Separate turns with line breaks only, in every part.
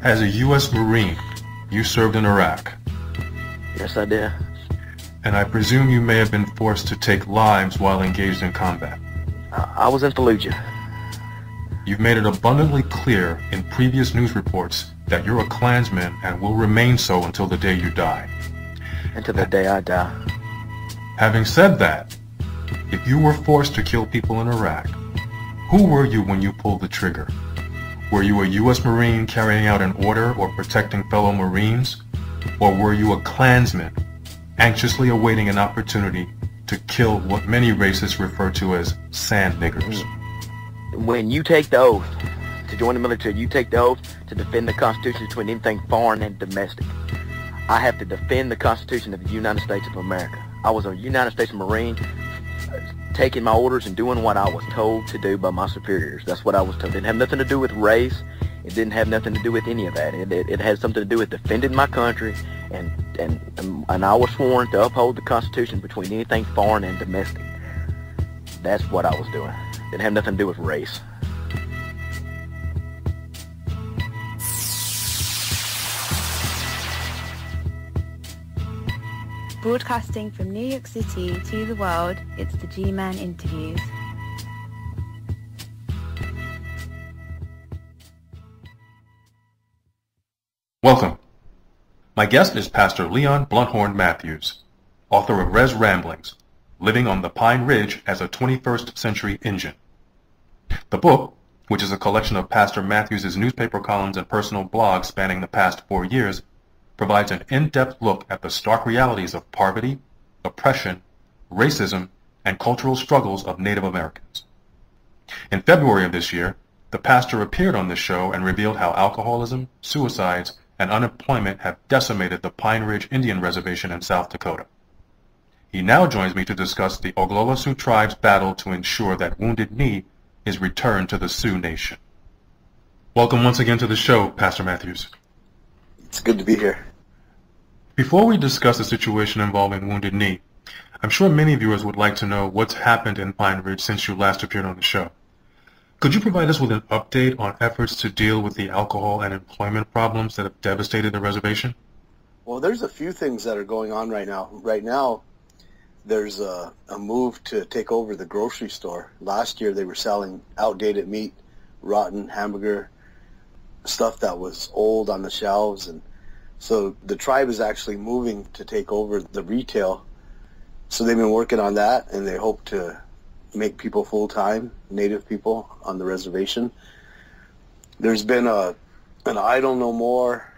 As a U.S. Marine, you served in Iraq.
Yes, I did.
And I presume you may have been forced to take lives while engaged in combat.
I was in Fallujah.
You've made it abundantly clear in previous news reports that you're a Klansman and will remain so until the day you die.
Until the day I die.
Having said that, if you were forced to kill people in Iraq, who were you when you pulled the trigger? Were you a U.S. Marine carrying out an order or protecting fellow Marines? Or were you a Klansman anxiously awaiting an opportunity to kill what many racists refer to as sand niggers?
When you take the oath to join the military, you take the oath to defend the Constitution between anything foreign and domestic. I have to defend the Constitution of the United States of America. I was a United States Marine, taking my orders and doing what I was told to do by my superiors. That's what I was told. It didn't have nothing to do with race. It didn't have nothing to do with any of that. It had something to do with defending my country, and I was sworn to uphold the Constitution between anything foreign and domestic. That's what I was doing. It didn't have nothing to do with race.
Broadcasting from New York City to the world, it's the G-Man Interviews.
Welcome. My guest is Pastor Leon Blunthorn Matthews, author of Rez Ramblings, Living on the Pine Ridge as a 21st Century Injun. The book, which is a collection of Pastor Matthews' newspaper columns and personal blogs spanning the past 4 years, provides an in-depth look at the stark realities of poverty, oppression, racism, and cultural struggles of Native Americans. In February of this year, the pastor appeared on this show and revealed how alcoholism, suicides, and unemployment have decimated the Pine Ridge Indian Reservation in South Dakota. He now joins me to discuss the Oglala Sioux tribe's battle to ensure that Wounded Knee is returned to the Sioux Nation. Welcome once again to the show, Pastor Matthews.
It's good to be here.
Before we discuss the situation involving Wounded Knee, I'm sure many viewers would like to know what's happened in Pine Ridge since you last appeared on the show. Could you provide us with an update on efforts to deal with the alcohol and employment problems that have devastated the reservation?
Well, there's a few things that are going on right now. Right now, there's a move to take over the grocery store. Last year, they were selling outdated meat, rotten hamburger, stuff that was old on the shelves, and so the tribe is actually moving to take over the retail. So they've been working on that, and they hope to make people full-time, Native people on the reservation. There's been an Idle No More,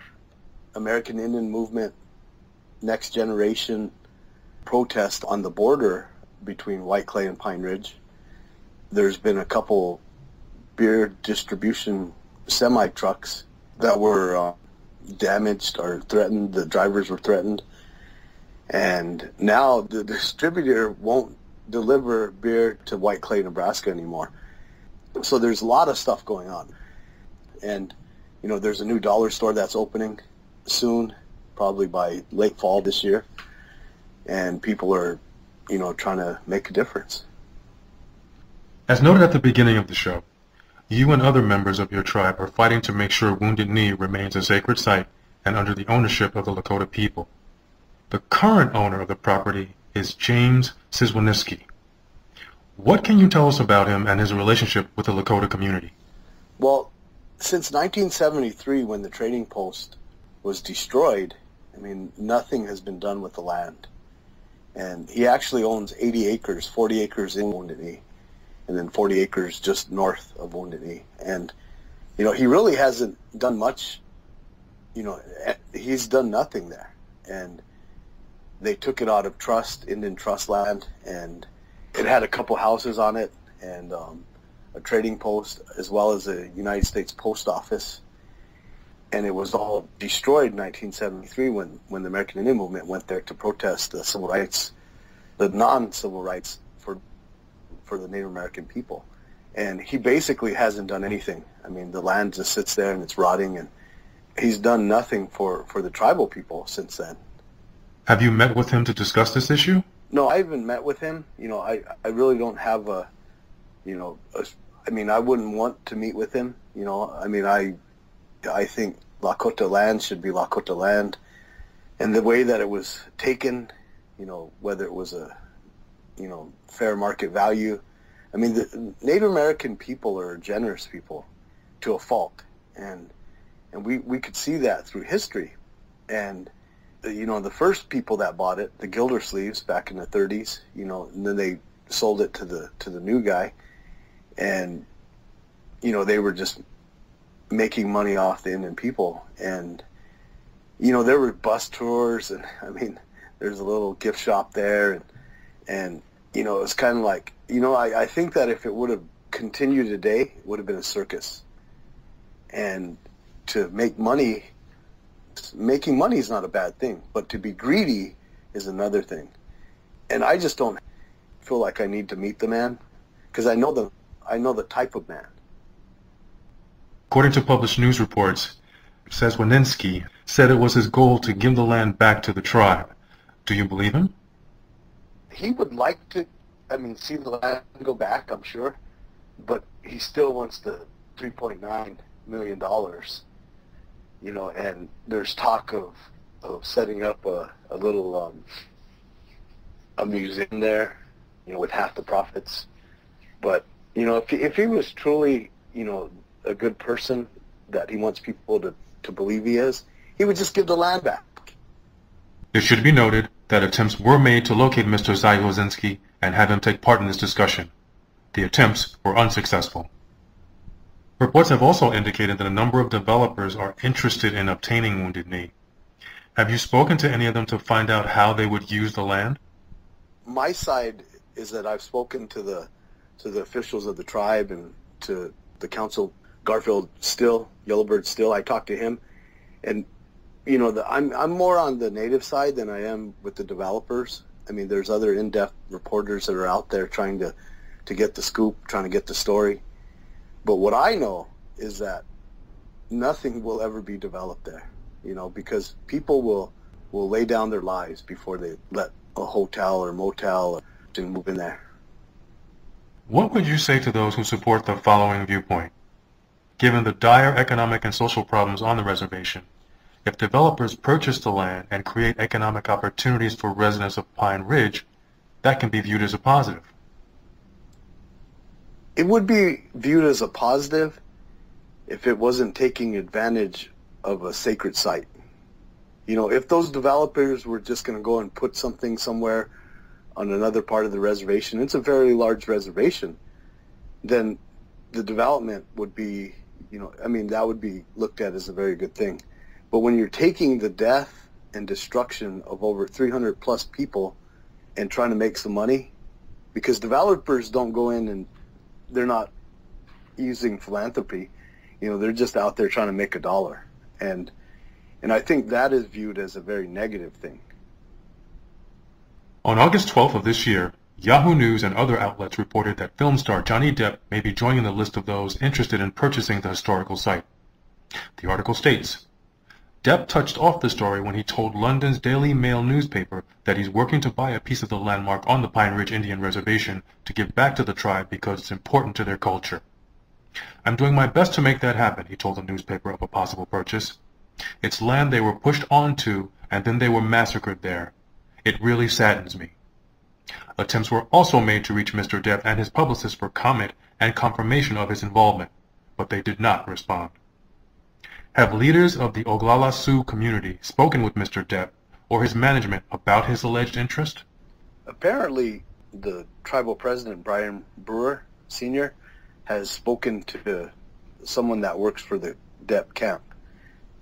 American Indian Movement, Next Generation protest on the border between White Clay and Pine Ridge. There's been a couple beer distribution semi-trucks that were damaged or threatened. The drivers were threatened. And now the distributor won't deliver beer to White Clay, Nebraska anymore. So there's a lot of stuff going on. And, you know, there's a new dollar store that's opening soon, probably by late fall this year. And people are, you know, trying to make a difference.
As noted at the beginning of the show, you and other members of your tribe are fighting to make sure Wounded Knee remains a sacred site and under the ownership of the Lakota people. The current owner of the property is James Sizwaniski. What can you tell us about him and his relationship with the Lakota community?
Well, since 1973, when the trading post was destroyed, I mean, nothing has been done with the land. And he actually owns 80 acres, 40 acres in Wounded Knee, and then 40 acres just north of Wounded Knee. And, you know, he really hasn't done much. You know, he's done nothing there. And they took it out of trust, Indian trust land, and it had a couple houses on it and a trading post as well as a United States post office. And it was all destroyed in 1973 when the American Indian Movement went there to protest the civil rights, the non-civil rights for the Native American people. And he basically hasn't done anything. I mean, the land just sits there and it's rotting, and he's done nothing for the tribal people since then.
Have you met with him to discuss this issue?
No, I haven't met with him. You know, I really don't have I mean, I wouldn't want to meet with him. You know, I mean, I think Lakota land should be Lakota land. And the way that it was taken, whether it was a, fair market value. I mean, the Native American people are generous people to a fault. And we could see that through history. And, the first people that bought it, the Gildersleeves back in the 30s, and then they sold it to the new guy. And, they were just making money off the Indian people. And, there were bus tours, and I mean, there's a little gift shop there, and it's kind of like, I think that if it would have continued today, it would have been a circus. And to make money, making money is not a bad thing, but to be greedy is another thing. And I just don't feel like I need to meet the man, because I know the type of man.
According to published news reports, Seswaninsky said it was his goal to give the land back to the tribe. Do you believe him?
He would like to, see the land go back, I'm sure, but he still wants the $3.9 million, and there's talk of setting up a little a museum there, with half the profits. But, if he was truly, a good person that he wants people to believe he is, he would just give the land back.
It should be noted that attempts were made to locate Mr. Seswaninsky and have him take part in this discussion. The attempts were unsuccessful. Reports have also indicated that a number of developers are interested in obtaining Wounded Knee. Have you spoken to any of them to find out how they would use the land?
My side is that I've spoken to the officials of the tribe and to the council, Garfield Still, Yellowbird Still. I talked to him, and I'm more on the native side than I am with the developers. I mean, there's other in-depth reporters that are out there trying to get the scoop, trying to get the story. But what I know is that nothing will ever be developed there, because people will lay down their lives before they let a hotel or motel to move in there.
What would you say to those who support the following viewpoint? Given the dire economic and social problems on the reservation, if developers purchase the land and create economic opportunities for residents of Pine Ridge, that can be viewed as a positive.
It would be viewed as a positive if it wasn't taking advantage of a sacred site. If those developers were just going to go and put something somewhere on another part of the reservation, it's a very large reservation, then the development would be, that would be looked at as a very good thing. But when you're taking the death and destruction of over 300 plus people and trying to make some money, because developers don't go in and they're not using philanthropy, they're just out there trying to make a dollar. And I think that is viewed as a very negative thing.
On August 12th of this year, Yahoo News and other outlets reported that film star Johnny Depp may be joining the list of those interested in purchasing the historical site. The article states, Depp touched off the story when he told London's Daily Mail newspaper that he's working to buy a piece of the landmark on the Pine Ridge Indian Reservation to give back to the tribe because it's important to their culture. I'm doing my best to make that happen, he told the newspaper of a possible purchase. It's land they were pushed onto and then they were massacred there. It really saddens me. Attempts were also made to reach Mr. Depp and his publicist for comment and confirmation of his involvement, but they did not respond. Have leaders of the Oglala Sioux community spoken with Mr. Depp or his management about his alleged interest?
Apparently, the tribal president, Brian Brewer Sr., has spoken to someone that works for the Depp camp.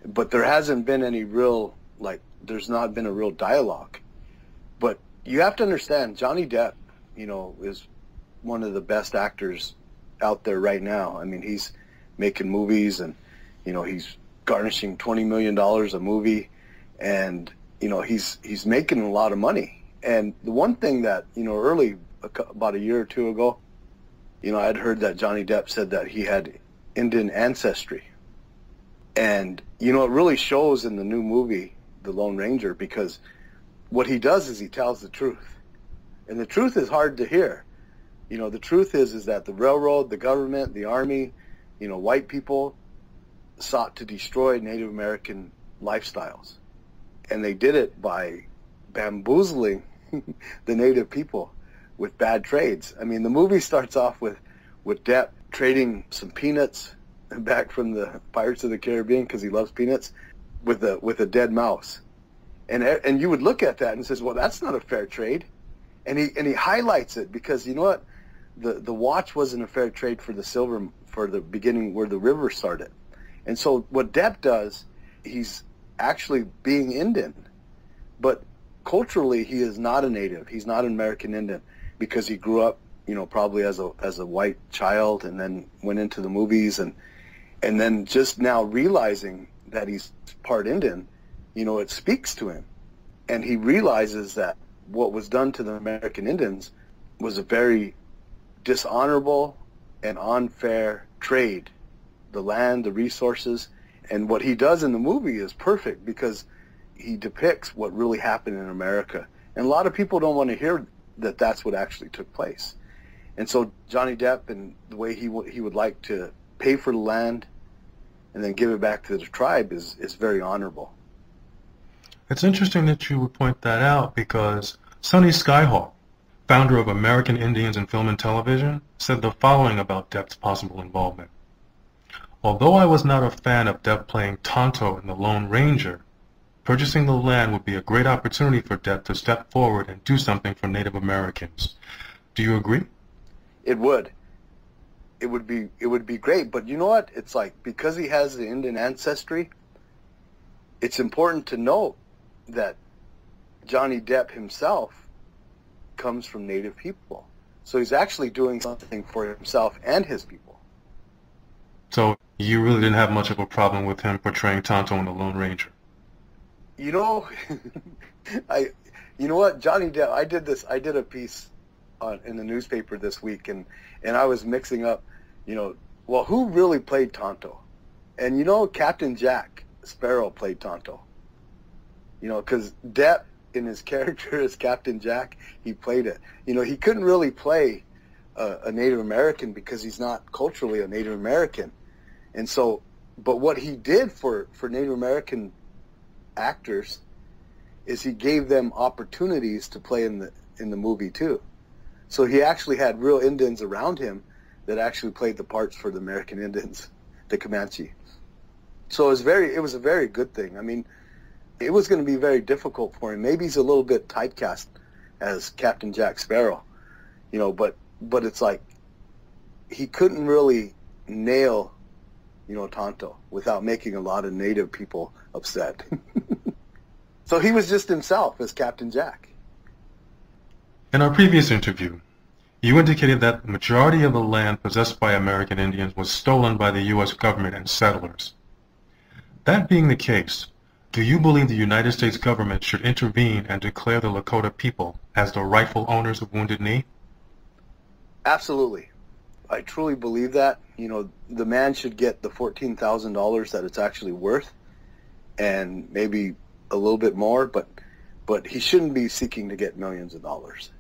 But there hasn't been any real, there's not been a real dialogue. But you have to understand, Johnny Depp, is one of the best actors out there right now. I mean, he's making movies and, he's garnishing $20 million a movie, and, he's making a lot of money. And the one thing that, about a year or two ago, I'd heard that Johnny Depp said that he had Indian ancestry. And, it really shows in the new movie, The Lone Ranger, because what he does is he tells the truth. And the truth is hard to hear. The truth is that the railroad, the government, the army, white people, sought to destroy Native American lifestyles. And they did it by bamboozling the Native people with bad trades. I mean, the movie starts off with Depp trading some peanuts back from the Pirates of the Caribbean, because he loves peanuts, with a dead mouse. And you would look at that and says, well, that's not a fair trade. And he highlights it because, you know what, the watch wasn't a fair trade for the silver, for the beginning where the river started. And so what Depp does, he's actually being Indian, but culturally he is not a native. He's not an American Indian because he grew up, you know, probably as a white child, and then went into the movies, and then just now realizing that he's part Indian, you know, it speaks to him, and he realizes that what was done to the American Indians was a very dishonorable and unfair trade, the land, the resources. And what he does in the movie is perfect because he depicts what really happened in America. And a lot of people don't want to hear that that's what actually took place. And so Johnny Depp, and the way he would like to pay for the land and then give it back to the tribe is very honorable.
It's interesting that you would point that out, because Sonny Skyhawk, founder of American Indians in Film and Television, said the following about Depp's possible involvement. Although I was not a fan of Depp playing Tonto in The Lone Ranger, purchasing the land would be a great opportunity for Depp to step forward and do something for Native Americans. Do you agree?
It would. It would be great, but you know what? It's like, because he has the Indian ancestry, it's important to note that Johnny Depp himself comes from Native people. So he's actually doing something for himself and his people.
So you really didn't have much of a problem with him portraying Tonto in The Lone Ranger?
You know, you know what, Johnny Depp, I did a piece in the newspaper this week, and I was mixing up, you know, well, who really played Tonto? And you know, Captain Jack Sparrow played Tonto. You know, because Depp, in his character as Captain Jack, he played it. You know, he couldn't really play a Native American because he's not culturally a Native American. And so, but what he did for Native American actors is he gave them opportunities to play in the movie too. So he actually had real Indians around him that actually played the parts for the American Indians, the Comanche. So it was a very good thing. I mean, it was going to be very difficult for him. Maybe he's a little bit typecast as Captain Jack Sparrow, you know, but it's like he couldn't really nail, you know, Tonto without making a lot of Native people upset. So he was just himself as Captain Jack.
In our previous interview, you indicated that the majority of the land possessed by American Indians was stolen by the U.S. government and settlers. That being the case, do you believe the United States government should intervene and declare the Lakota people as the rightful owners of Wounded Knee?
Absolutely. I truly believe that. You know, the man should get the $14,000 that it's actually worth, and maybe a little bit more, but he shouldn't be seeking to get millions of dollars.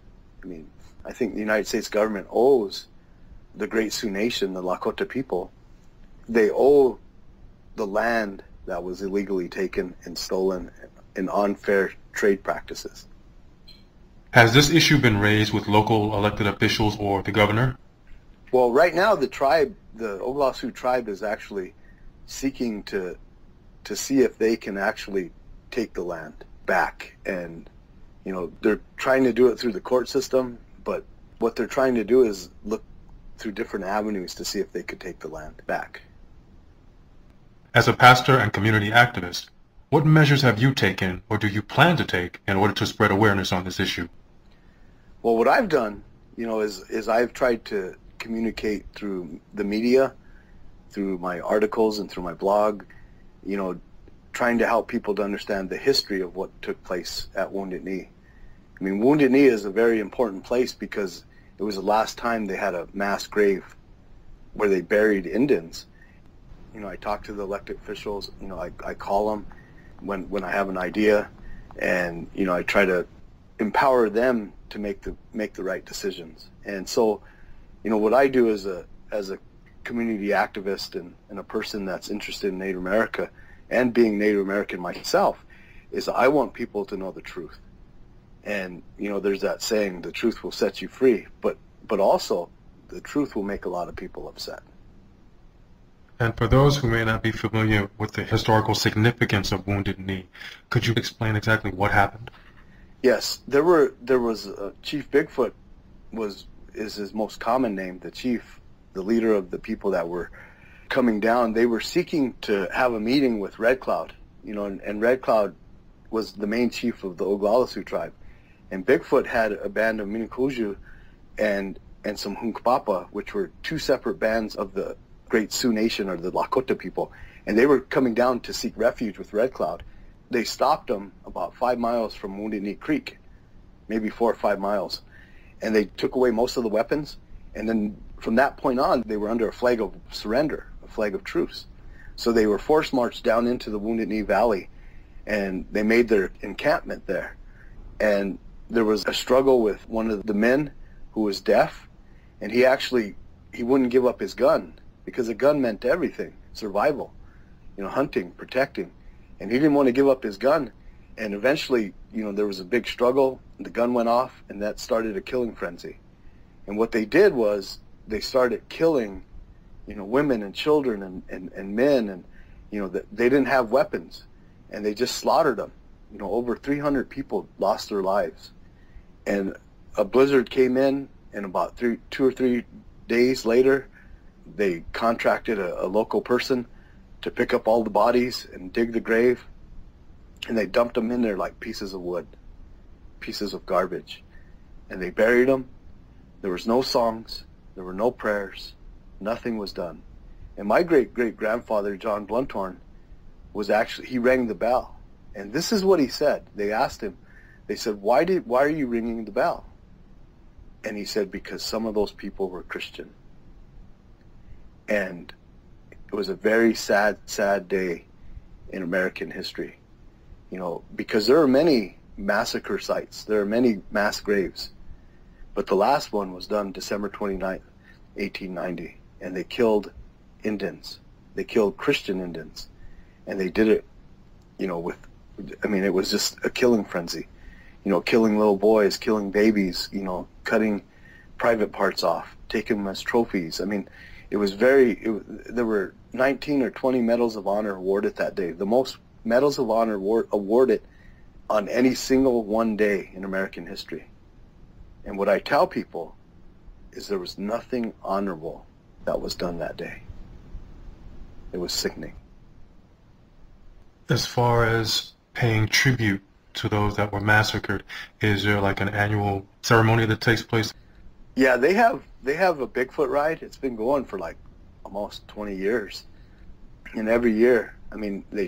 I mean, I think the United States government owes the great Sioux Nation, the Lakota people, they owe the land that was illegally taken and stolen in unfair trade practices.
Has this issue been raised with local elected officials or the governor?
Well, right now the tribe, the Oglala Sioux tribe, is actually seeking to see if they can actually take the land back. And, you know, they're trying to do it through the court system, but what they're trying to do is look through different avenues to see if they could take the land back.
As a pastor and community activist, what measures have you taken or do you plan to take in order to spread awareness on this issue?
Well, what I've done, you know, is I've tried to communicate through the media, through my articles and through my blog, you know, trying to help people to understand the history of what took place at Wounded Knee. I mean, Wounded Knee is a very important place because it was the last time they had a mass grave where they buried Indians. You know, I talk to the elected officials, you know, I call them when I have an idea, and, you know, I try to empower them to make the right decisions. And so, you know, what I do as a community activist and a person that's interested in Native America and being Native American myself, is I want people to know the truth. And, you know, there's that saying, the truth will set you free, but also the truth will make a lot of people upset.
And for those who may not be familiar with the historical significance of Wounded Knee, could you explain exactly what happened?
Yes, there was Chief Bigfoot is his most common name, the chief, the leader of the people that were coming down. They were seeking to have a meeting with Red Cloud, you know, and Red Cloud was the main chief of the Oglala Sioux tribe. And Bigfoot had a band of Minikuju and some Hunkpapa, which were two separate bands of the Great Sioux Nation, or the Lakota people, and they were coming down to seek refuge with Red Cloud. They stopped them about 5 miles from Wounded Knee Creek, maybe 4 or 5 miles, and they took away most of the weapons, and then from that point on, they were under a flag of surrender, a flag of truce. So they were force marched down into the Wounded Knee Valley, and they made their encampment there. And there was a struggle with one of the men who was deaf, and he wouldn't give up his gun, because a gun meant everything, survival, you know, hunting, protecting. And he didn't want to give up his gun. And eventually, you know, there was a big struggle, the gun went off, and that started a killing frenzy. And what they did was they started killing, you know, women and children and men, and, you know, they didn't have weapons, and they just slaughtered them. You know, over 300 people lost their lives. And a blizzard came in, and about 2 or 3 days later, they contracted a local person to pick up all the bodies and dig the grave, and they dumped them in there like pieces of wood, pieces of garbage, and they buried them. There was no songs, there were no prayers, nothing was done. And my great-great-grandfather, John Blunthorn, he rang the bell, and this is what he said. They asked him, they said, why are you ringing the bell? And he said, because some of those people were Christian. And it was a very sad, sad day in American history, you know, because there are many massacre sites, there are many mass graves, but the last one was done December 29th, 1890, and they killed Indians. They killed Christian Indians, and they did it, you know, it was just a killing frenzy, you know, killing little boys, killing babies, you know, cutting private parts off, taking them as trophies. I mean, there were 19 or 20 medals of honor awarded that day, the most medals of honor awarded on any single one day in American history. And what I tell people is there was nothing honorable that was done that day. It was sickening.
As far as paying tribute to those that were massacred, is there like an annual ceremony that takes place?
Yeah, they have a Bigfoot ride. It's been going for like almost 20 years. And every year, I mean, they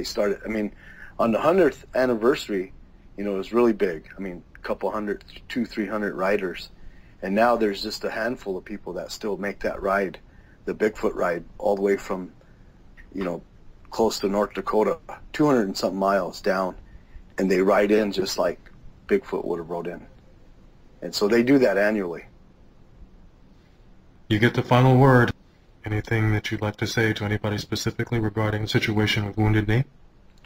started, I mean, on the 100th anniversary, you know, it was really big. I mean, a couple hundred, 200-300 riders. And now there's just a handful of people that still make that ride, the Bigfoot ride, all the way from, you know, close to North Dakota, 200 and something miles down. And they ride in just like Bigfoot would have rode in. And so they do that annually.
You get the final word. Anything that you'd like to say to anybody specifically regarding the situation with Wounded Knee?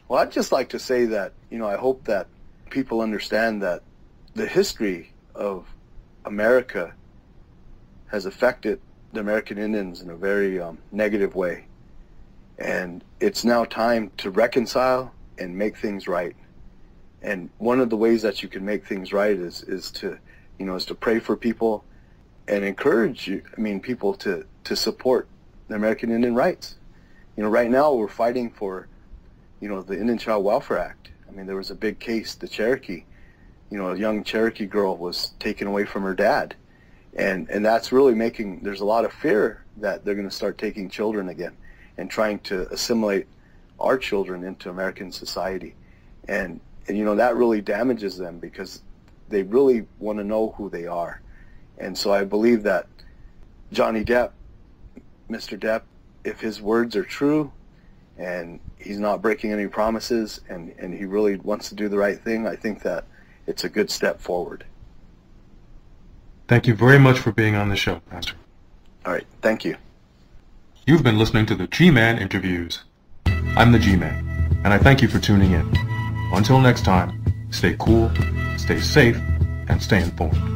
Well, I'd just like to say that, you know, I hope that people understand that the history of America has affected the American Indians in a very negative way. And it's now time to reconcile and make things right. And one of the ways that you can make things right is to pray for people and encourage people to support the American Indian rights. You know, right now we're fighting for, you know, the Indian Child Welfare Act. I mean, there was a big case, the Cherokee. You know, a young Cherokee girl was taken away from her dad. And that's really there's a lot of fear that they're going to start taking children again and trying to assimilate our children into American society. And you know, that really damages them because they really want to know who they are. And so I believe that Johnny Depp, Mr. Depp, if his words are true and he's not breaking any promises and he really wants to do the right thing, I think that it's a good step forward.
Thank you very much for being on the show, Pastor.
All right. Thank you.
You've been listening to the G-Man Interviews. I'm the G-Man, and I thank you for tuning in. Until next time, stay cool, stay safe, and stay informed.